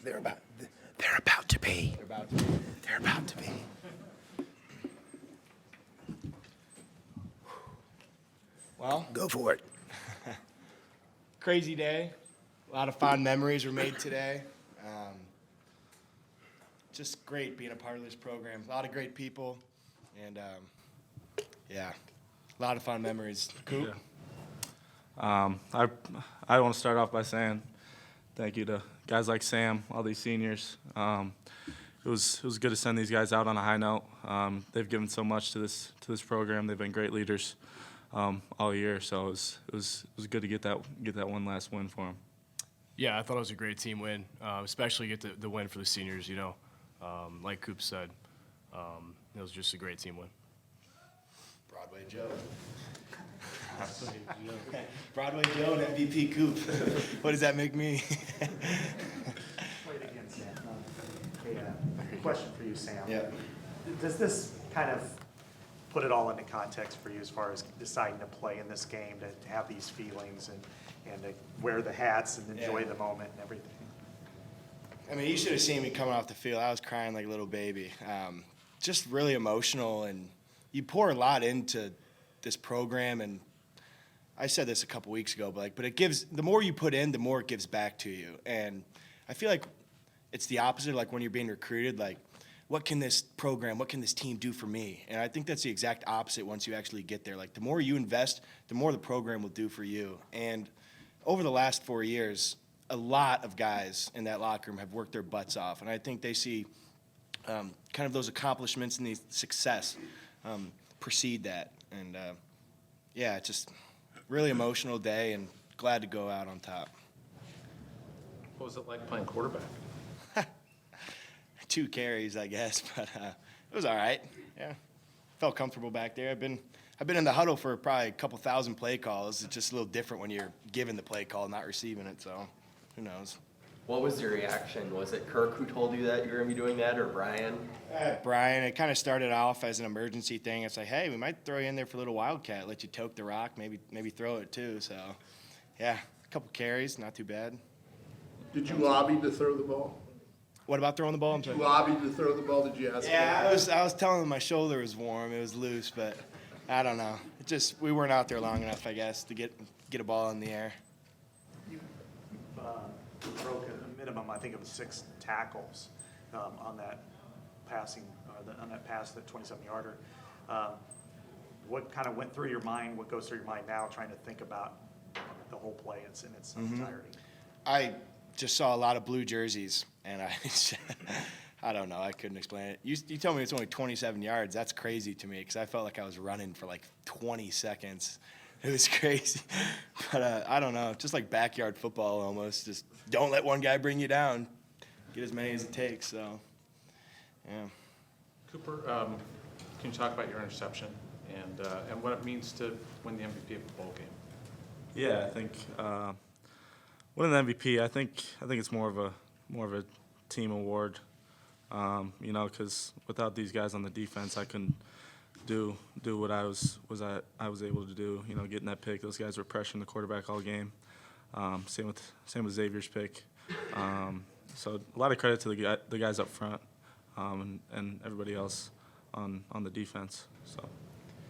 They're about to be. They're about to be. They're about to be. Well, Go for it. crazy day. A lot of fond memories were made today. Just great being a part of this program. A lot of great people, and yeah, a lot of fun memories. Coop? I want to start off by saying thank you to guys like Sam, all these seniors. It was good to send these guys out on a high note. They've given so much to this program. They've been great leaders all year, so it was good to get that one last win for them. Yeah, I thought it was a great team win, especially get the win for the seniors. You know, like Coop said, it was just a great team win. Broadway Joe. Broadway Joe and MVP Coop. What does that make me? Play it again, Sam. Hey, question for you, Sam. Yeah. Does this kind of put it all into context for you as far as deciding to play in this game, to have these feelings and to wear the hats and enjoy the moment and everything? I mean, you should have seen me coming off the field. I was crying like a little baby. Just really emotional, and you pour a lot into this program. And I said this a couple weeks ago, but it gives, the more you put in, the more it gives back to you. And I feel like it's the opposite. Like when you're being recruited, like, what can this program, what can this team do for me? And I think that's the exact opposite once you actually get there. Like the more you invest, the more the program will do for you. And over the last 4 years, a lot of guys in that locker room have worked their butts off. And I think they see kind of those accomplishments and the success precede that. And yeah, just really emotional day and glad to go out on top. What was it like playing quarterback? 2 carries, I guess, but it was all right. Yeah, felt comfortable back there. I've been in the huddle for probably a couple thousand play calls. It's just a little different when you're giving the play call, not receiving it. So, who knows? What was your reaction? Was it Kirk who told you that you were going to be doing that, or Brian? Brian. It kind of started off as an emergency thing. It's like, hey, we might throw you in there for a little wildcat, let you toke the rock, maybe throw it too. So, yeah, a couple carries, not too bad. Did you lobby to throw the ball? What about throwing the ball? Did you lobby to throw the ball? Did you ask? Yeah, I was telling them my shoulder was warm. It was loose, but I don't know. It just, we weren't out there long enough, I guess, to get a ball in the air. You broke a minimum, I think, of 6 tackles on that passing, on that pass, that 27-yarder. What kind of went through your mind? What goes through your mind now, trying to think about the whole play in its entirety? I just saw a lot of blue jerseys, and I don't know. I couldn't explain it. You told me it's only 27 yards. That's crazy to me because I felt like I was running for like 20 seconds. It was crazy. But I don't know. Just like backyard football almost. Just don't let one guy bring you down. Get as many as it takes. So, yeah. Cooper, can you talk about your interception and what it means to win the MVP of the bowl game? Yeah, I think winning the MVP. I think it's more of a team award. You know, because without these guys on the defense, I couldn't do what I was able to do. You know, getting that pick. Those guys were pressuring the quarterback all game. Same with Xavier's pick. So a lot of credit to the guys up front and everybody else on the defense. So.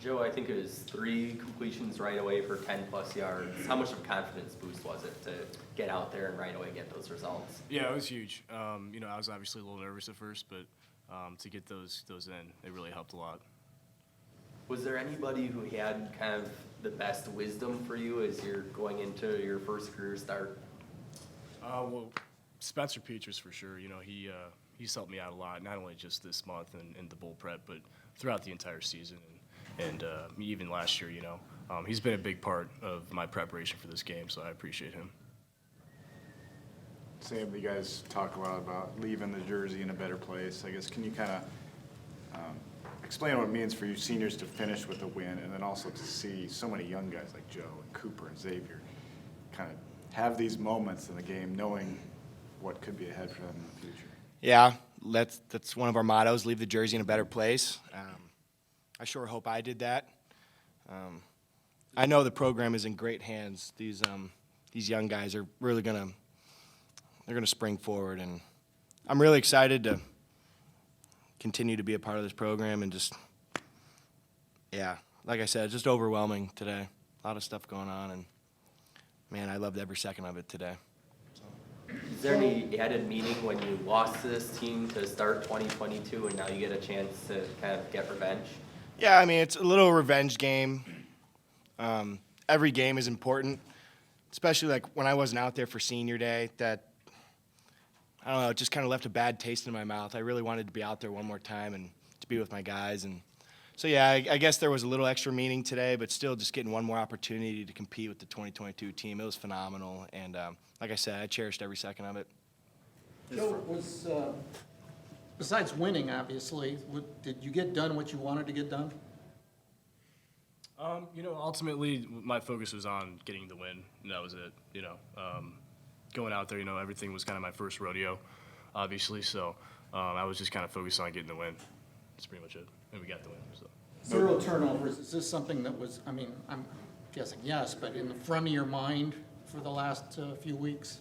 Joe, I think it was 3 completions right away for 10-plus yards. How much of a confidence boost was it to get out there and right away get those results? Yeah, it was huge. You know, I was obviously a little nervous at first, but to get those in, it really helped a lot. Was there anybody who had kind of the best wisdom for you as you're going into your first career start? Well, Spencer Petras for sure. You know, he's helped me out a lot, not only just this month and the bowl prep, but throughout the entire season. And even last year, you know, he's been a big part of my preparation for this game, so I appreciate him. Sam, you guys talk a lot about leaving the jersey in a better place. I guess, can you kind of explain what it means for you seniors to finish with a win, and then also to see so many young guys like Joe and Cooper and Xavier kind of have these moments in the game, knowing what could be ahead for them in the future? Yeah, that's one of our mottos, leave the jersey in a better place. I sure hope I did that. I know the program is in great hands. These young guys are really they're gonna spring forward, and I'm really excited to continue to be a part of this program and just, yeah, like I said, just overwhelming today. A lot of stuff going on, and man, I loved every second of it today. Is there any added meaning when you lost to this team to start 2022 and now you get a chance to kind of get revenge? Yeah, I mean, it's a little revenge game. Every game is important, especially like when I wasn't out there for senior day. That, I don't know, it just kind of left a bad taste in my mouth. I really wanted to be out there one more time and to be with my guys. And so, yeah, I guess there was a little extra meaning today, but still just getting one more opportunity to compete with the 2022 team. It was phenomenal. And like I said, I cherished every second of it. Joe, was, besides winning, obviously, did you get done what you wanted to get done? Ultimately, my focus was on getting the win, and that was it. Going out there, everything was kind of my first rodeo, obviously. So I was just kind of focused on getting the win. That's pretty much it, and we got the win. So 0 turnovers. Is this something that was? I mean, I'm guessing yes, but in the front of your mind for the last few weeks?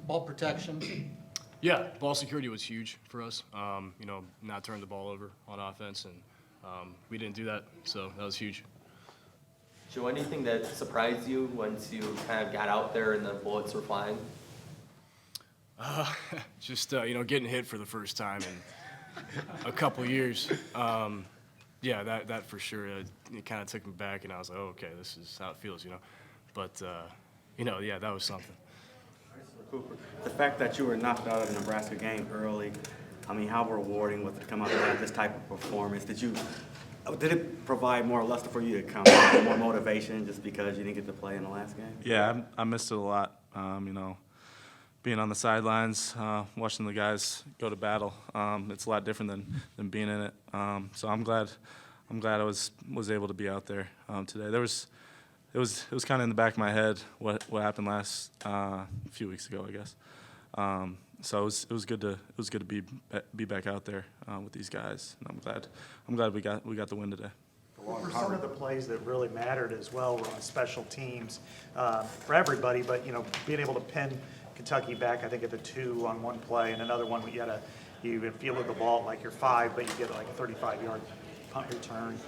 Ball protection. Yeah, ball security was huge for us. Not turning the ball over on offense, and we didn't do that, so that was huge. Joe, anything that surprised you once you kind of got out there and the bullets were flying? Just getting hit for the first time in a couple years. Yeah, that for sure. It kind of took me back, and I was like, oh, okay, this is how it feels, But yeah, that was something. Cooper, the fact that you were knocked out of the Nebraska game early, I mean, how rewarding was it to come out and have this type of performance? Did it provide more luster for you to come out, more motivation just because you didn't get to play in the last game? Yeah, I missed it a lot. Being on the sidelines, watching the guys go to battle, it's a lot different than being in it. So I'm glad I was able to be out there today. It was kind of in the back of my head what happened last few weeks ago, I guess. So it was good to be back out there with these guys, and I'm glad we got the win today. For some of the plays that really mattered as well were on special teams for everybody, but being able to pin Kentucky back, I think at the 2 on one play, and another one you fielded the ball like you're 5, but you get like a 35-yard punt return.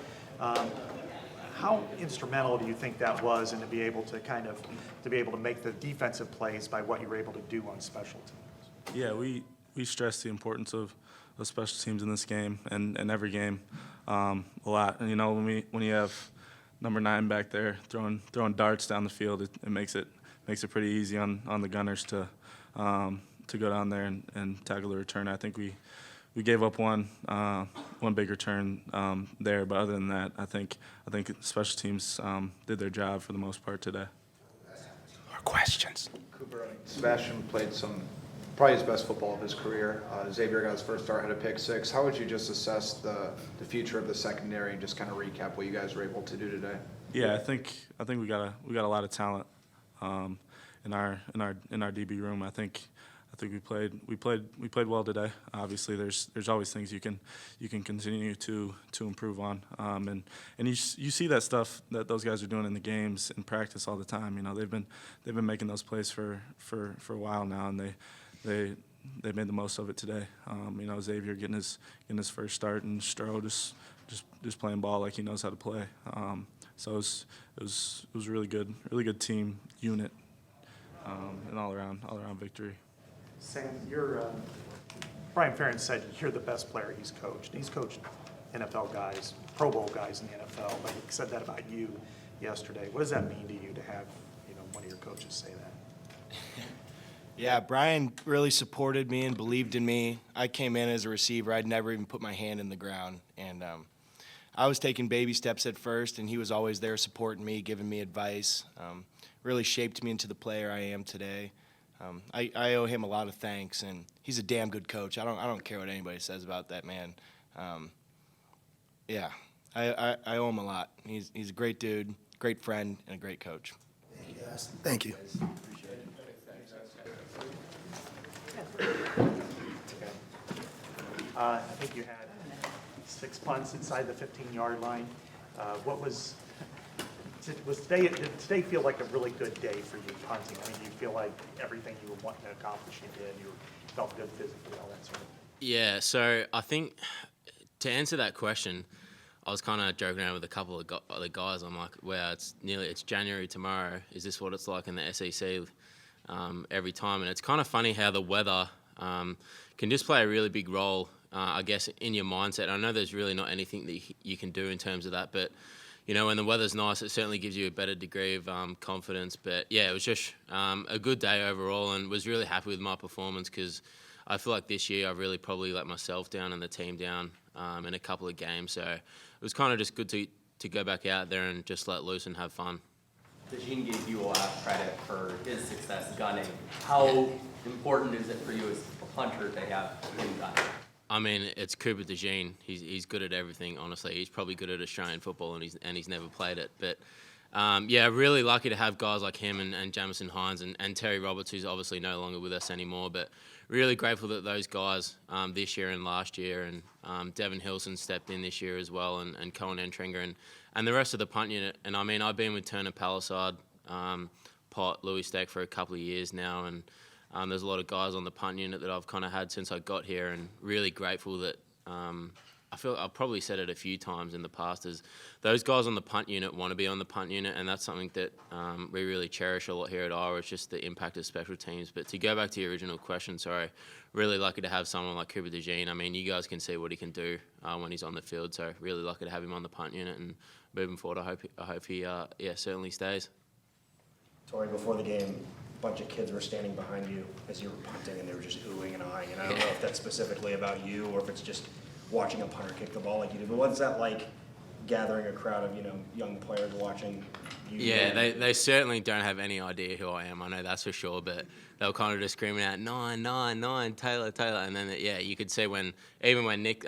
How instrumental do you think that was, and to be able to make the defensive plays by what you were able to do on special teams? Yeah, we stress the importance of special teams in this game and every game a lot. And when you have number 9 back there throwing darts down the field, it makes it pretty easy on the gunners to go down there and tackle the return. I think we gave up one big return there, but other than that, I think special teams did their job for the most part today. More questions. Cooper, Sebastian played probably his best football of his career. Xavier got his first start, had a pick 6. How would you just assess the future of the secondary and just kind of recap what you guys were able to do today? Yeah, I think we got a lot of talent in our DB room. I think we played well today. Obviously, there's always things you can continue to improve on. And you see that stuff that those guys are doing in the games in practice all the time. They've been making those plays for a while now, and they made the most of it today. Xavier getting his first start, and Stroh just playing ball like he knows how to play. So it was a really good team unit, and all around victory. Sam, Brian Ferentz said you're the best player he's coached. He's coached NFL guys, Pro Bowl guys in the NFL, but he said that about you yesterday. What does that mean to you to have one of your coaches say that? Yeah, Brian really supported me and believed in me. I came in as a receiver. I'd never even put my hand in the ground. And I was taking baby steps at first, and he was always there supporting me, giving me advice. Really shaped me into the player I am today. I owe him a lot of thanks, and he's a damn good coach. I don't care what anybody says about that man. Yeah, I owe him a lot. He's a great dude, great friend, and a great coach. Thank you. I think you had 6 punts inside the 15-yard line. Did today feel like a really good day for you punting? I mean, do you feel like everything you were wanting to accomplish you did? You were felt good physically, all that sort of. Yeah, so I think to answer that question, I was kind of joking around with a couple of other guys. I'm like, wow, it's January tomorrow. Is this what it's like in the SEC every time? And it's kind of funny how the weather can just play a really big role, I guess, in your mindset. I know there's really not anything that you can do in terms of that, but you know, when the weather's nice, it certainly gives you a better degree of confidence. But yeah, it was just a good day overall, and was really happy with my performance because I feel like this year I've really probably let myself down and the team down in a couple of games. So it was kind of just good to go back out there and just let loose and have fun. DeJean gave you a lot of credit for his success gunning. How important is it for you as a punter to have him gunning? I mean, it's Cooper DeJean. He's good at everything, honestly. He's probably good at Australian football, and he's never played it. But, yeah, really lucky to have guys like him and Jamison Hines and Terry Roberts, who's obviously no longer with us anymore. But really grateful that those guys this year and last year, and Devin Hilson stepped in this year as well, and Cohen Entringer, and the rest of the punt unit. And, I mean, I've been with Turner Palisade, Pot, Louis Steck for a couple of years now, and there's a lot of guys on the punt unit that I've kind of had since I got here, and really grateful that I feel I've probably said it a few times in the past is those guys on the punt unit want to be on the punt unit, and that's something that we really cherish a lot here at Iowa. It's just the impact of special teams. But to go back to your original question, sorry, really lucky to have someone like Cooper DeJean. I mean, you guys can see what he can do when he's on the field, so really lucky to have him on the punt unit, and moving forward, I hope he certainly stays. Tori, before the game, a bunch of kids were standing behind you as you were punting, and they were just oohing and eyeing. And I don't know if that's specifically about you or if it's just watching a punter kick the ball like you did. But what's that like, gathering a crowd of young players watching you? Yeah, they certainly don't have any idea who I am. I know that's for sure. But they were kind of just screaming out 9, 9, 9, Taylor, Taylor, and then you could see when Nick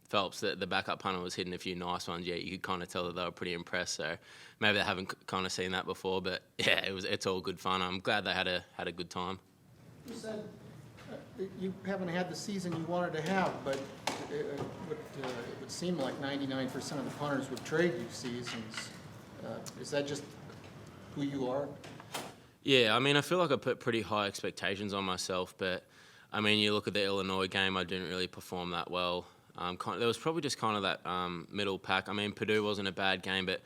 Phelps, the backup punter, was hitting a few nice ones. Yeah, you could kind of tell that they were pretty impressed. So maybe they haven't kind of seen that before, but yeah, it's all good fun. I'm glad they had a good time. You said you haven't had the season you wanted to have, but it would seem like 99% of the punters would trade you seasons. Is that just who you are? Yeah, I mean, I feel like I put pretty high expectations on myself, but I mean, you look at the Illinois game, I didn't really perform that well. There was probably just kind of that middle pack. I mean, Purdue wasn't a bad game, but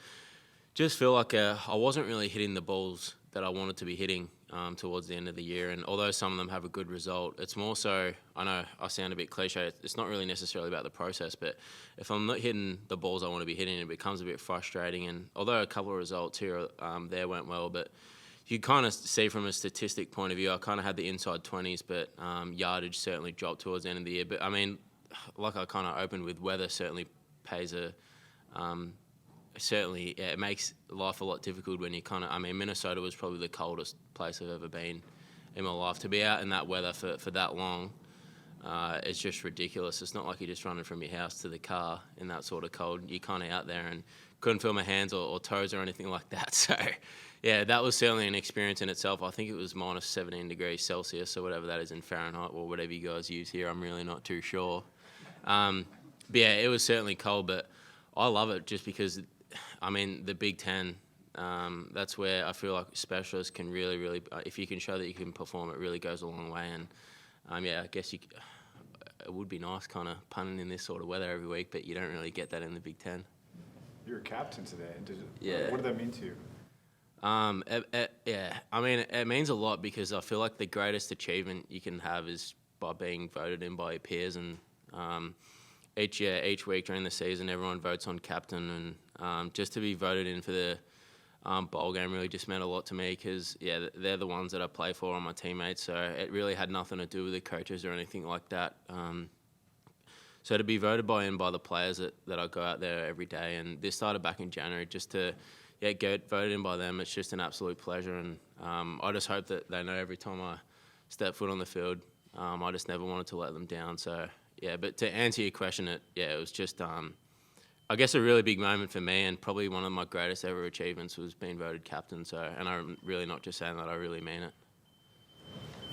just feel like I wasn't really hitting the balls that I wanted to be hitting towards the end of the year. And although some of them have a good result, it's more so, I know I sound a bit cliche, it's not really necessarily about the process, but if I'm not hitting the balls I want to be hitting, it becomes a bit frustrating. And although a couple of results here there went well, but you kind of see from a statistic point of view, I kind of had the inside 20s, but yardage certainly dropped towards the end of the year. But I mean, like I kind of opened with, weather certainly plays it makes life a lot difficult when you I mean, Minnesota was probably the coldest place I've ever been in my life. To be out in that weather for that long, it's just ridiculous. It's not like you're just running from your house to the car in that sort of cold. You're kind of out there and couldn't feel my hands or toes or anything like that. So, yeah, that was certainly an experience in itself. I think it was minus 17 degrees Celsius or whatever that is in Fahrenheit, or whatever you guys use here. I'm really not too sure. But yeah, it was certainly cold, but I love it just because, I mean, the Big Ten, that's where I feel like specialists can really, if you can show that you can perform, it really goes a long way. And yeah, I guess it would be nice kind of punting in this sort of weather every week, but you don't really get that in the Big Ten. You're a captain today. Yeah. What did that mean to you? Yeah, I mean, it means a lot because I feel like the greatest achievement you can have is by being voted in by your peers. And each week during the season, everyone votes on captain, and just to be voted in for the bowl game really just meant a lot to me because, yeah, they're the ones that I play for, and my teammates, so it really had nothing to do with the coaches or anything like that. So to be voted by the players that I go out there every day, and this started back in January, just to get voted in by them, it's just an absolute pleasure. And I just hope that they know every time I step foot on the field, I just never wanted to let them down. So, yeah, but to answer your question, it was just, I guess, a really big moment for me, and probably one of my greatest ever achievements was being voted captain. So, and I'm really not just saying that, I really mean it.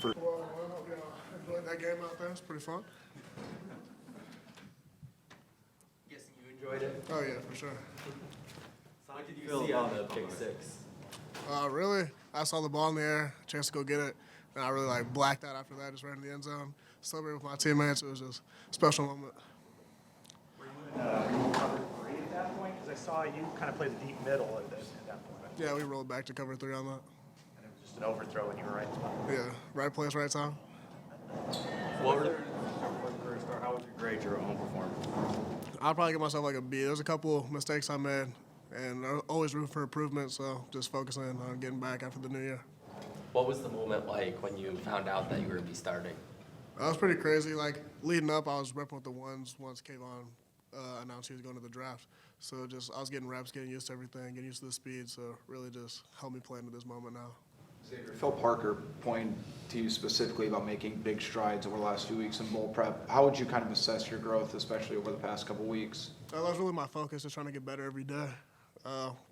Well, I enjoyed that game out there. It's pretty fun. Guessing you enjoyed it? Oh, yeah, for sure. So how did you feel about the pick six? Really? I saw the ball in the air, chance to go get it, and I really like blacked out after that, just ran in the end zone, celebrated with my teammates. It was just a special moment. Were you in cover 3 at that point? Because I saw you kind of play the deep middle at that point. Yeah, we rolled back to cover 3 on that. And it was just an overthrow, and you were right spot. Yeah, right place, right time. What were how would you grade your own performance? I'll probably give myself like a B. There's a couple mistakes I made, and always room for improvement, so just focusing on getting back after the new year. What was the moment like when you found out that you were going to be starting? That was pretty crazy. Like, leading up, I was repping with the ones once Kayvon announced he was going to the draft. So just I was getting reps, getting used to everything, getting used to the speed, so really just helped me play into this moment now. Xavier, Phil Parker pointed to you specifically about making big strides over the last few weeks in bowl prep. How would you kind of assess your growth, especially over the past couple weeks? That was really my focus, just trying to get better every day.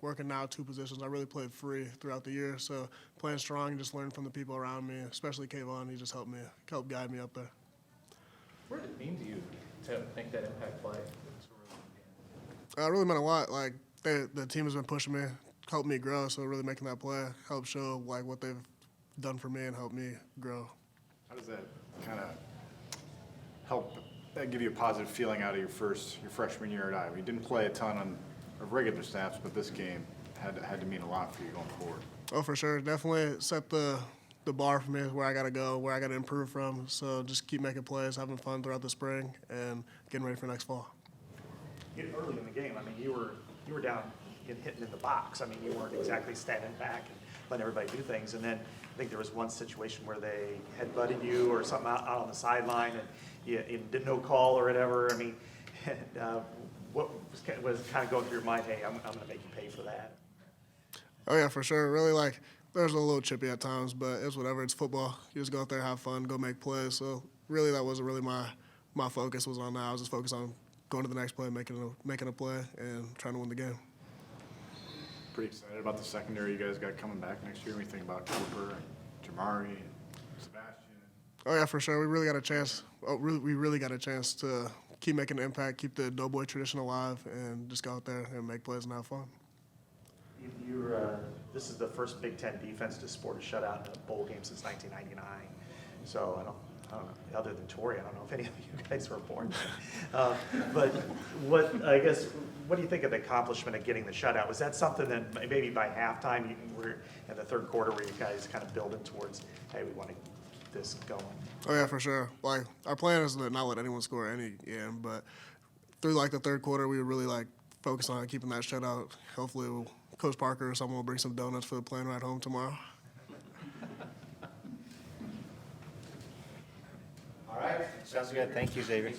Working now 2 positions. I really played free throughout the year, so playing strong and just learning from the people around me, especially Kayvon. He just helped guide me up there. What did it mean to you to make that impact play? It really meant a lot. Like, the team has been pushing me, helped me grow, so really making that play helped show like what they've done for me and helped me grow. How does that kind of help give you a positive feeling out of your freshman year at Iowa? You didn't play a ton of regular snaps, but this game had to mean a lot for you going forward. Oh, for sure. Definitely set the bar for me where I got to go, where I got to improve from. So just keep making plays, having fun throughout the spring, and getting ready for next fall. Early in the game, I mean, you were down and hitting in the box. I mean, you weren't exactly standing back and letting everybody do things. And then I think there was one situation where they headbutted you or something out on the sideline, and you did no call or whatever. I mean, what was kind of going through your mind? Hey, I'm going to make you pay for that. Oh yeah, for sure. Really, like, there's a little chippy at times, but it's whatever. It's football. You just go out there, have fun, go make plays. So really, that wasn't really my focus was on that. I was just focused on going to the next play, making a play, and trying to win the game. Pretty excited about the secondary you guys got coming back next year. When you think about Cooper and Jamari and Sebastian. Oh yeah, for sure. We really got a chance. We really got a chance to keep making an impact, keep the Doughboy tradition alive, and just go out there and make plays and have fun. This is the first Big Ten defense to sport a shutout in a bowl game since 1999. So I don't know, other than Torrey, I don't know if any of you guys were born. But what do you think of the accomplishment of getting the shutout? Was that something that maybe by halftime you were in the third quarter where you guys kind of building towards, hey, we want to keep this going? Oh yeah, for sure. Like, our plan is to not let anyone score any game, but through like the third quarter, we were really like focused on keeping that shutout. Hopefully, Coach Parker or someone will bring some donuts for the plane ride home tomorrow. All right, sounds good. Thank you, Xavier.